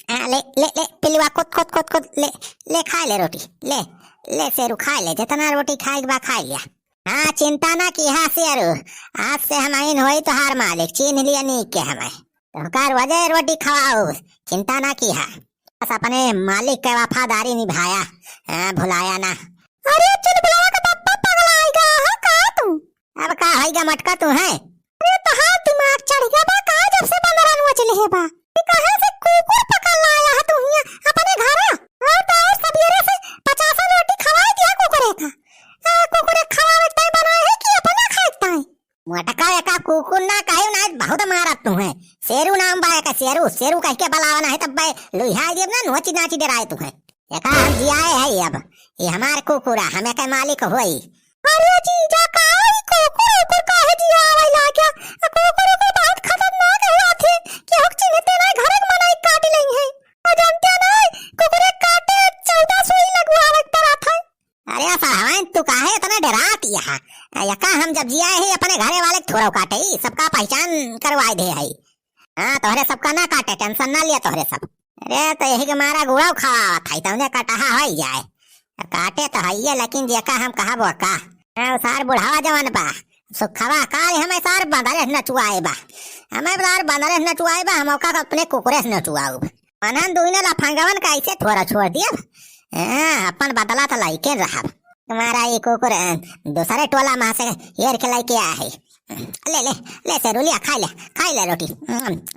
ले ले ले पिलवा खुद खुद खुद खुद ले ले खा ले रोटी ले ले शेरू खा ले जितना रोटी खाए बा खा लिया। हाँ चिंता ना की हाँ शेरू, आज से हम इन हो तो हार मालिक चीन लिया नी के हमें तो कर वजह रोटी खवाओ, चिंता ना की हा, बस अपने मालिक के वफादारी निभाया, भुलाया ना। अरे चल बुलावा का पापा पगला आएगा हाँ कहा तू अब का आएगा मटका तू है। अरे तो हाँ दिमाग चढ़ गया बा कहा जब से बंदर अनुआ चले है बा कहां से कुकुर पकड़ लाया है तू यहाँ अपने घर और तो और सवेरे से 50 रोटी खवाई दिया कुकुरे का कुकुरे खवावे तय बनाए है कि अपना खाता है मटका का कुकुर ना काहे ना बहुत मारत तू है। शेरू नाम बा का शेरू शेरू कह के बुलावना है तब भाई लुहा देव ना नोची नाची डराए तू है एका हम जियाए है अब ये हमार कुकुरा हमें के मालिक होई। अरे जीजा का कुकुर काहे जियावे ला क्या कुकुर को बहुत खतरनाक है आथे कि हक चिन्हते ना घर में मनाई काट लेंगे है और जानते ना कुकुरे काटे 14 सुई लगवावे तरह था। अरे साहब तू काहे इतना डराती है यका हम जब जियाए है अपने घरे वाले थोड़ा काटे सबका पहचान करवाए दे है। हाँ तोहरे सबका ना काटे टेंशन ना लिया तोहरे सब। अरे तो यही के मारा गुड़ा खावा था तुमने कटहा हो जाए काटे तो है लेकिन जेका हम कहा वो का सार बुढ़ावा जवान बा सुखवा काल हमें सार बंदरे नचुआए बा हमें सार बंदरे नचुआए बा हम का अपने कुकुरे से नचुआऊ अनन दुइने लफंगवन का ऐसे थोड़ा छोड़ दिया अपन बदला तो लाइके रहा तुम्हारा ये कुकुर दूसरे टोला में से हेर के लाइके आया है। ले ले ले सेरुलिया खा ले रोटी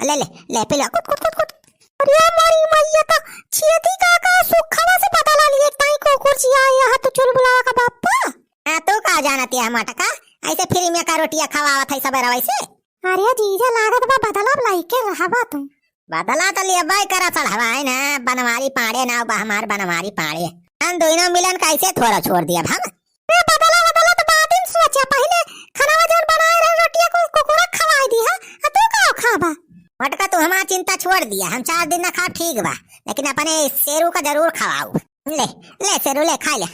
ले ले ले पी लो कुट कुट कुट कुट। अरे हमारी मैया का छेती का सुखवा से बदला लिए ताई कुकुर जी आया है तो चुल बुलावा का बापा तू का जानती है मटका ऐसे फ्री में का रोटियां खवावा था सबेरा वैसे। अरे जीजा लागत बा बदला लाइके रहबा तू बदला तो लिए बाई करा चढ़ावा है ना बनवारी पाड़े ना बा हमार बनवारी पाड़े हम दोनों मिलन कैसे थोड़ा छोड़ दिया हम बदला बदला तो बात ही सोचा पहले खाना वजन बनाए रहे रोटियां को कुकुरा खवाई दी है तू का खाबा मटका तू हमारा चिंता छोड़ दिया हम 4 दिन ना खा ठीक बा लेकिन अपने शेरू का जरूर खवाओ ले ले शेरू ले खा ले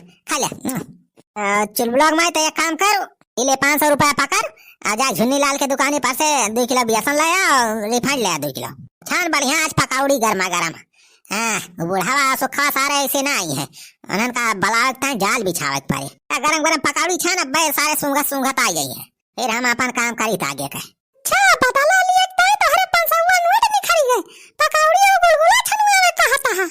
चुलबुलक में तो एक काम कर ले 500 रुपया पकड़ आजा झुन्नी लाल के दुकान पर से 2 किलो बेसन लाया और रिफाइंड लाया 2 किलो छान बढ़िया आज पकौड़ी गर्मा गर्म। हाँ बुढ़ावा सुखा सारे ऐसे ना आई है उन्हन का बलावत जाल बिछावत पारे गरम गरम पकौड़ी छान अब सारे सूंघत आ गई है फिर हम अपन काम करी आगे का छा बदला लिए ताई तोहरे 500 नोट निखरी गए पकौड़ी और गुलगुला छनवावे कहता है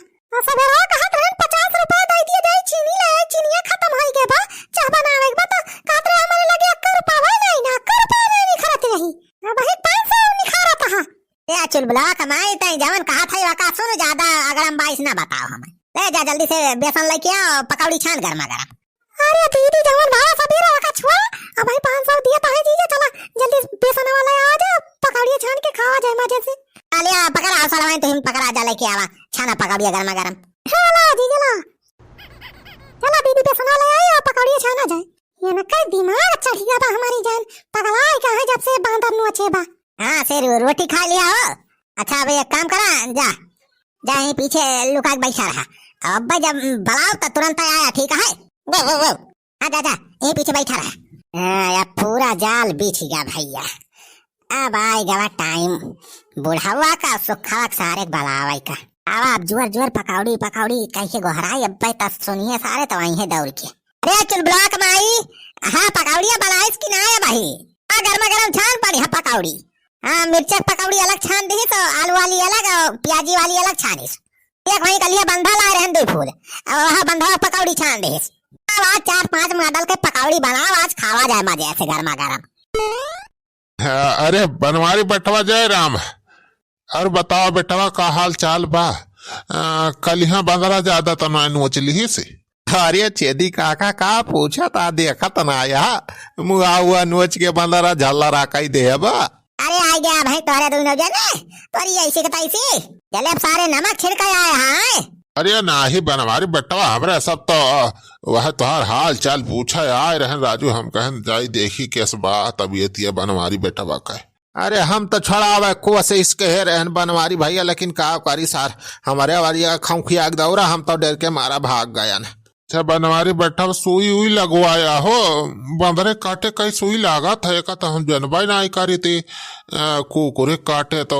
सबेरा कहत रहन 50 रुपया दे दिए जाई चीनी ले चीनिया खत्म होई गए बा चाह बनावे के बता कातरे हमारे लगे 1 रुपया नहीं ना 1 रुपया नहीं निखरत रही अब ही 500 निखरत है ये चुलबुला कमाई तई जवन कहा था वाका सुन ज्यादा अगर हम 22 ना बताओ हमें ले जा जल्दी से बेसन लेके आ पकौड़ी छान गर्मा गर्म। अरे दीदी जवन भाड़ा सबेरा वाका छुआ अब भाई 500 दिया तो है जीजा चला जल्दी बेसन वाला आ जा पकौड़ी छान के खावा जाए मजे से आलिया पकड़ा साला तो हम पकड़ा जा लेके आवा छाना पकौड़ी गर्मा गर्म चला जीजा ला चला दीदी बेसन वाला आए और पकौड़ी छाना जाए ये न कर दिमाग चढ़ गया बा हमारी जान पगला का है जब से बांदर नु अच्छे बा। हाँ शेर रोटी खा लिया हो अच्छा अब एक काम करा जा जा यहीं पीछे लुका के बैठा रहा अब भाई जब बुलाओ तो तुरंत आया ठीक है वो जा जा यहीं पीछे बैठा रहा यार पूरा जाल बिछ गया भैया अब आएगा टाइम बुढ़ावा का सुखा सारे बलावा का अब आप जोर पकौड़ी कैसे गोहराई अब भाई तब सुनिए सारे तो वहीं दौड़ के अरे चल ब्लॉक में आई हाँ पकौड़िया बनाइस कि ना भाई गर्मा गर्म छान पड़ी हाँ पकौड़ी हाँ मिर्चा पकौड़ी अलग छान दी तो आलू वाली अलग और प्याजी वाली अलग छानिस एक वहीं कलिया बंधा ला रहे 2 फूल और वहाँ बंधा पकौड़ी छान दी आज 4-5 मॉडल के पकौड़ी बनाओ आज खावा जाए मजे ऐसे गर्मा गर्म। अरे बनवारी बटवा जय राम और बताओ बेटवा का हाल चाल बा कल यहाँ बंदरा ज्यादा तो नोचली से। अरे चेदी काका का पूछा था देखा तनाया मुआ हुआ नोच के बंदरा झल्ला राका ही दे बा। अरे आ गया भाई तोरे दोनों जने तोरी ऐसी कताई सी चले अब सारे नमक छिड़का आए हैं। अरे नाही बनवारी बटवा हमरे सब तो वह तुहार हाल चाल पूछा आए रहन राजू हम कहन जाई देखी कैस बा तबीयत ये बनवारी बेटवा का। अरे हम तो छड़ावे को से इसके है रहन बनवारी भैया लेकिन का करी सार हमारे वाली खौखिया दौरा हम तो डर के मारा भाग गया न। अच्छा बनवारी बैठा सुई हुई लगवाया हो बंदरे काटे कई सुई लागा था एक तो हम जनवाई ना करी थी कुकुरे काटे तो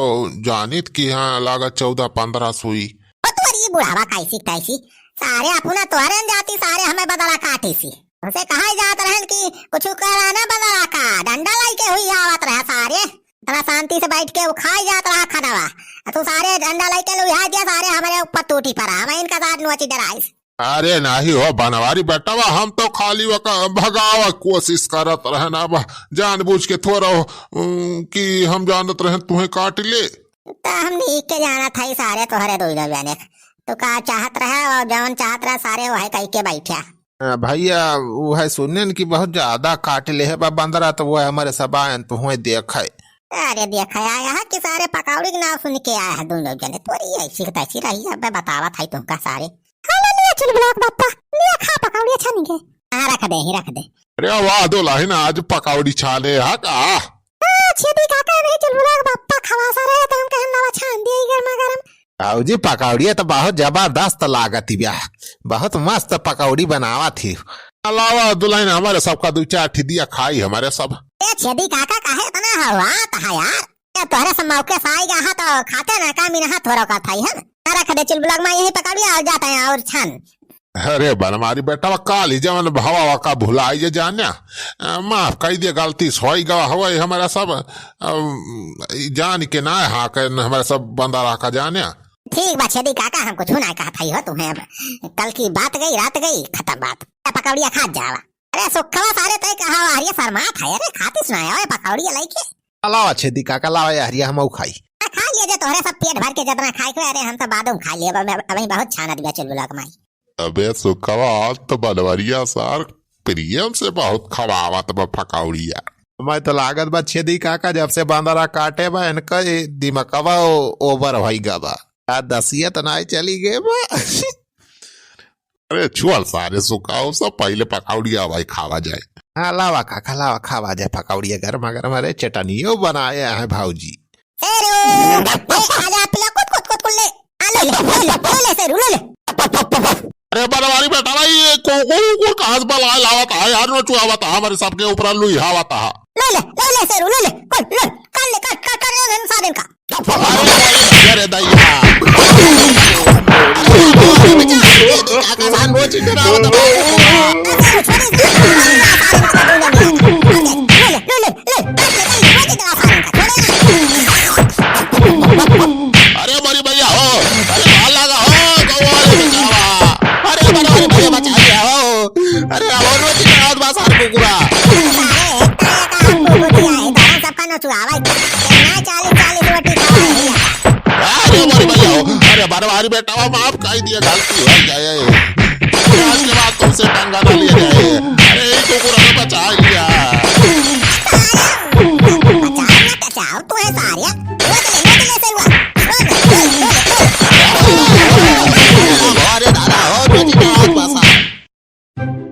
जानित कि हाँ लागत 14-15 सुई। ये बुढ़ावा कैसी तैसी सारे अपना तोहरे जाती सारे हमें बदला काटी सी उसे कहा जात रहन कि कुछ कराना बदला का डंडा लाई के हुई आवत रहा सारे तरा शांति से बैठ के वो खाई जात रहा खड़वा तू सारे डंडा लाई के लुहा दिया सारे हमारे ऊपर टूटी पड़ा हमें इनका साथ नोची डराइस। अरे नहीं हो बनवारी बेटवा हम तो खाली भगावा कोशिश करत रहे ना जानबूझ के थोड़ा कि हम जानत रहे तुम्हें काट ले तो हम नीक के जाना था ही सारे तोहरे दो जाने तो का चाहत रहा और जवन चाहत रहा सारे वही कह के बैठा। भैया वो है सुनने की बहुत ज्यादा काट ले है बंदरा तो वो है हमारे सब आए तो हुए देख है। अरे देखा आया है कि सारे पकौड़ी के नाम सुन के आया है दोनों जने थोड़ी ऐसी तैसी रही है बतावा था तुमका सारे चल ब्लॉक बापा लिया खा पकौड़ी अच्छा नहीं है रख दे ही रख दे। अरे वाह दो लाइन आज पकौड़ी छाले हा का छेदी काका नहीं चल ब्लॉक बापा खवा सा रहे तो हम कहन नवा छान दिए गरमा गरम। आओ जी पकौड़ी तो बहुत जबरदस्त लागत ब्याह बहुत मस्त पकौड़ी बनावा थी अलावा दुल्हन हमारे सबका 2-4 दिया खाई हमारे सब। छेदी काका काहे तना हवा ता यार तोहरे सब मौके से आएगा हा तो खाते ना का मिना थोड़ा का थाई है रख दे चल ब्लॉक में यही पकौड़ी आ जाता है और छान। अरे बनमारी बेटा काली जवन भावा का भुलाई जे जान्या माफ कही दिया गलती सोई गवा हुआ हमारा सब जान के ना हाँ हमारे सब बंदा रखा जान्या। ठीक बात छेदी काका हम कुछ ना कहा था हो तुम्हें अब कल की बात गई रात गई खत्म बात पकौड़िया खा जावा। अरे सुखवा सारे तय कहा हरिया फरमा था अरे खाती सुनाया पकौड़िया लाइके अलावा छेदी काका लावा हरिया हम खाई खा लिया जे तोहरे सब पेट भर के जितना खाए अरे हम तो बादों खा लिए अभी बहुत छाना दिया चल ब्लॉक में। अबे सुखवा आज तो बनवरिया सार प्रियम से बहुत खवावत पकौड़िया मैं तो लागत बा छेदी काका जब से बंदरा काटे बा इनका दिमकवा ओवर हो गवा दसियत नहीं चली गए बा। अरे छुअल सारे सुखाओ सब पहले पकौड़िया भाई खावा जाए। हाँ लावा काका लावा खावा जाए पकौड़िया गर्मा गर्म अरे चटनियों बनाए हैं भाऊजी। अरे बनवारी बेटा भाई को काज बला लावत है यार नो चुआवत है हमारे सबके ऊपर लुई हावत है ले सेरू ले कर ले कर ले सारे का अरे दैया काका सान वो चिट रावत अरे बड़ी भैया हो अरे भाल लगा हो गवाले बचावा अरे बनवारी भैया बचा लिया हो अरे और वो चिट रावत बा सार कुकुरा सबका न चुआवा ना 40 रोटी खा अरे बड़ी भैया हो अरे बनवारी बेटा माफ कर दिया गलती हो जाए आज के बाद